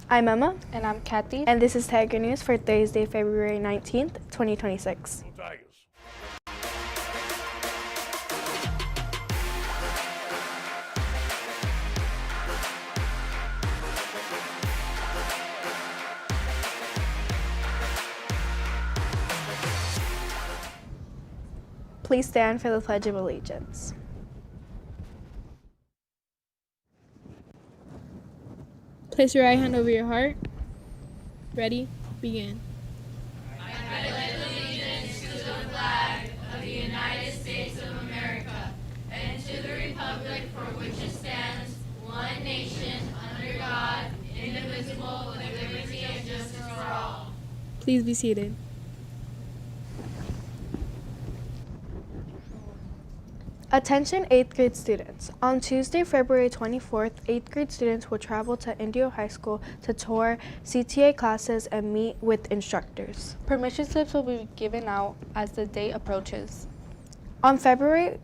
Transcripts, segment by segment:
I'm Emma. And I'm Kathy. And this is Tiger News for Thursday, February 19th, 2026. Tigers. Please stand for the Pledge of Allegiance. Place your right hand over your heart. Ready? Begin. I pledge allegiance to the flag of the United States of America and to the republic for which it stands, one nation, under God, indivisible, with liberty and justice for all. Please be seated. Attention 8th grade students. On Tuesday, February 24th, 8th grade students will travel to Indio High School to tour CTA classes and meet with instructors. Permission slips will be given out as the date approaches. On Friday,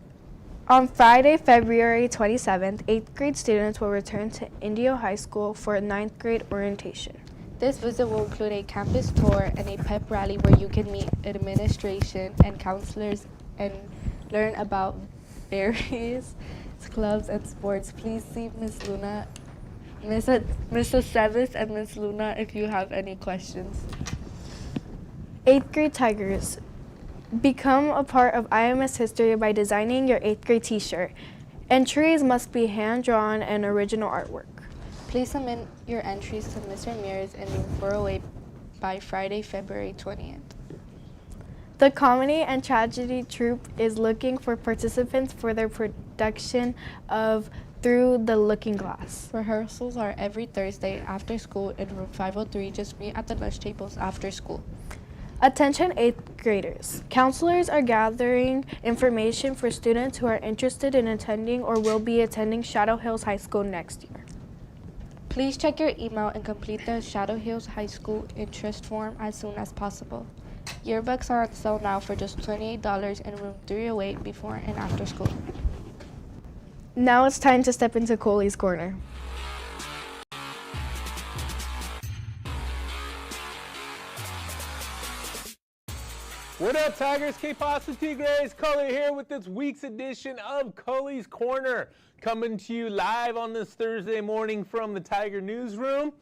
February 27th, 8th grade students will return to Indio High School for 9th grade orientation. This visit will include a campus tour and a pep rally where you can meet administration and counselors and learn about various clubs and sports. Please see Miss Sevis and Miss Luna if you have any questions. 8th grade Tigers. Become a part of IMS history by designing your 8th grade t-shirt. Entries must be hand-drawn and original artwork. Please submit your entries to Ms. Ramirez in room 408 by Friday, February 20th. The Comedy and Tragedy Troupe is looking for participants for their production of Through the Looking Glass. Rehearsals are every Thursday after school in room 503. Just meet at the lunch tables after school. Attention 8th graders. Counselors are gathering information for students who are interested in attending or will be attending Shadow Hills High School next year. Please check your email and complete the Shadow Hills High School interest form as soon as possible. Yearbooks are on sale now for just $28 in room 308 before and after school. Now it's time to step into Coley's Corner. What up, Tigers? Que pasa, Tigres? Coley here with this week's edition of Coley's Corner, coming to you live on this Thursday morning from the Tiger Newsroom.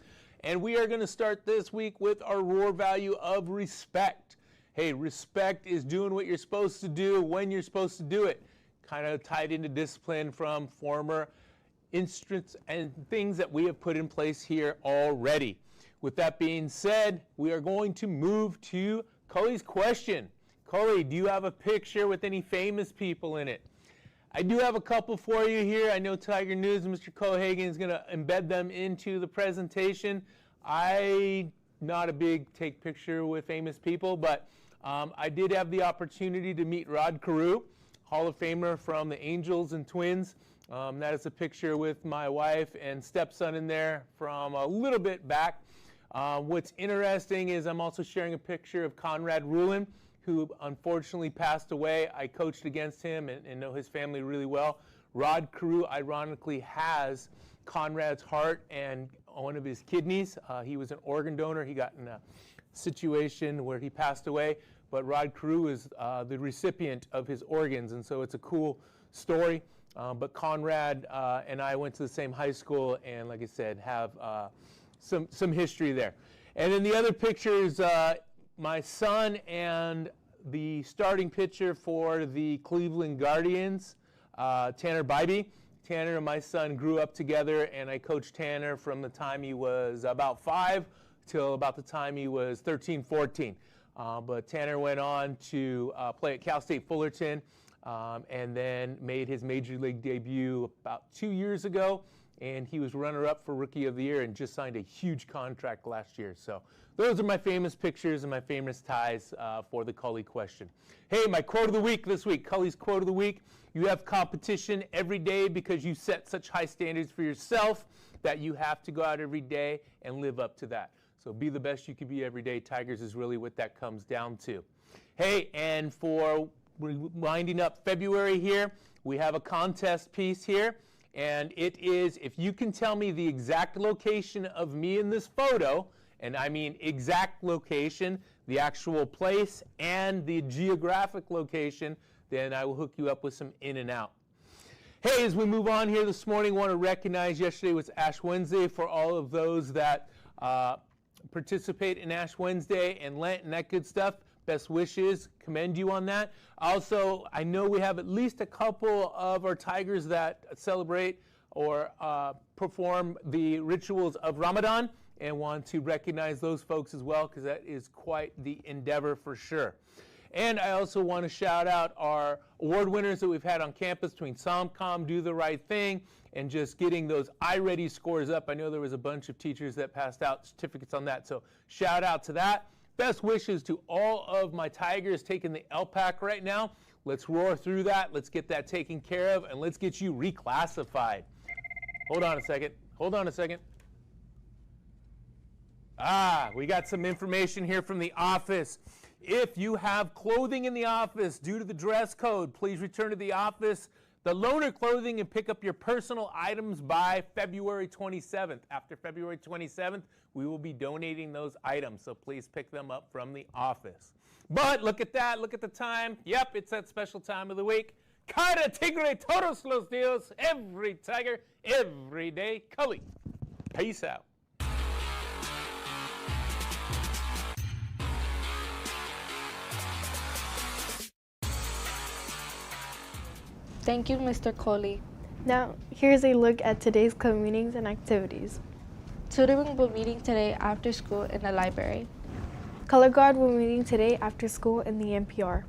And we are going to start this week with our roar value of respect. Hey, respect is doing what you're supposed to do when you're supposed to do it. Kind of tied into discipline from former instruments and things that we have put in place here already. With that being said, we are going to move to Coley's question. Coley, do you have a picture with any famous people in it? I do have a couple for you here. I know Tiger News and Mr. Cohagen is going to embed them into the presentation. I'm not a big take picture with famous people, but I did have the opportunity to meet Rod Carew, Hall of Famer from the Angels and Twins. That is a picture with my wife and stepson in there from a little bit back. What's interesting is I'm also sharing a picture of Conrad Rulin, who unfortunately passed away. I coached against him and know his family really well. Rod Carew ironically has Conrad's heart and one of his kidneys. He was an organ donor. He got in a situation where he passed away, but Rod Carew is the recipient of his organs, and so it's a cool story. But Conrad and I went to the same high school, and like I said, have some history there. And then the other picture is my son and the starting pitcher for the Cleveland Guardians, Tanner Bybee. Tanner and my son grew up together, and I coached Tanner from the time he was about 5 till about the time he was 13, 14. But Tanner went on to play at Cal State Fullerton and then made his major league debut about 2 years ago. And he was runner-up for Rookie of the Year and just signed a huge contract last year. So those are my famous pictures and my famous ties for the Cully question. Hey, my quote of the week this week, Cully's quote of the week. You have competition every day because you set such high standards for yourself that you have to go out every day and live up to that. So be the best you can be every day. Tigers is really what that comes down to. Hey, and for winding up February here, we have a contest piece here. And it is, if you can tell me the exact location of me in this photo, and I mean exact location, the actual place, and the geographic location, then I will hook you up with some in and out. Hey, as we move on here this morning, I want to recognize yesterday was Ash Wednesday for all of those that participate in Ash Wednesday and Lent and that good stuff. Best wishes, commend you on that. Also, I know we have at least a couple of our Tigers that celebrate or perform the rituals of Ramadan, and want to recognize those folks as well, because that is quite the endeavor for sure. And I also want to shout out our award winners that we've had on campus between SOMCOM, Do the Right Thing, and just getting those iReady scores up. I know there was a bunch of teachers that passed out certificates on that, so shout out to that. Best wishes to all of my Tigers taking the LPAC right now. Let's roar through that. Let's get that taken care of, and let's get you reclassified. Hold on a second. Hold on a second. We got some information here from the office. If you have clothing in the office due to the dress code, please return to the office, the loaner clothing, and pick up your personal items by February 27th. After February 27th, we will be donating those items, so please pick them up from the office. But look at that, look at the time. Yep, it's that special time of the week. Cada tigre todos los días, every tiger, every day. Cully, peace out. Thank you, Mr. Coley. Now, here's a look at today's club meetings and activities. Tutoring will be meeting today after school in the library. Color Guard will be meeting today after school in the NPR.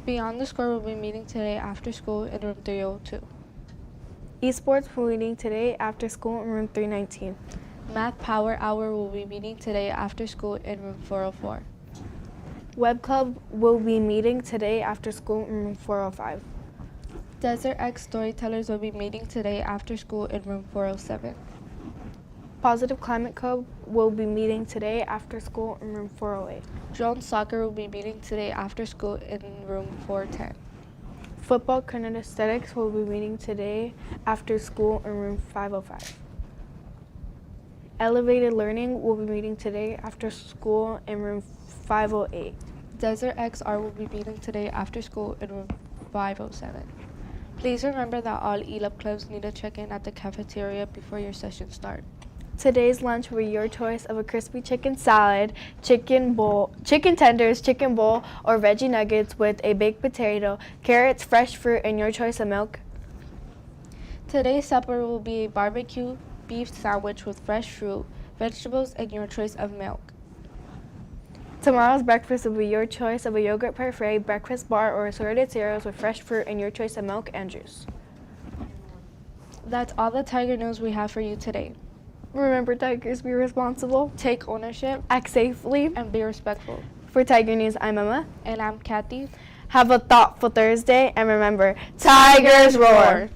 Beyond the Score will be meeting today after school in room 302. Esports will be meeting today after school in room 319. Math Power Hour will be meeting today after school in room 404. Web Club will be meeting today after school in room 405. Desert X Storytellers will be meeting today after school in room 407. Positive Climate Club will be meeting today after school in room 408. Drone Soccer will be meeting today after school in room 410. Football Kinesthetics will be meeting today after school in room 505. Elevated Learning will be meeting today after school in room 508. Desert XR will be meeting today after school in room 507. Please remember that all ELAB clubs need to check in at the cafeteria before your session starts. Today's lunch will be your choice of a crispy chicken salad, chicken tenders, chicken bowl, or veggie nuggets with a baked potato, carrots, fresh fruit, and your choice of milk. Today's supper will be a barbecue beef sandwich with fresh fruit, vegetables, and your choice of milk. Tomorrow's breakfast will be your choice of a yogurt parfait, breakfast bar, or assorted cereals with fresh fruit and your choice of milk and juice. That's all the Tiger news we have for you today. Remember, Tigers, be responsible, Take ownership, act safely. and be respectful. For Tiger News, I'm Emma. And I'm Kathy. Have a thoughtful Thursday, and remember, Tigers roar!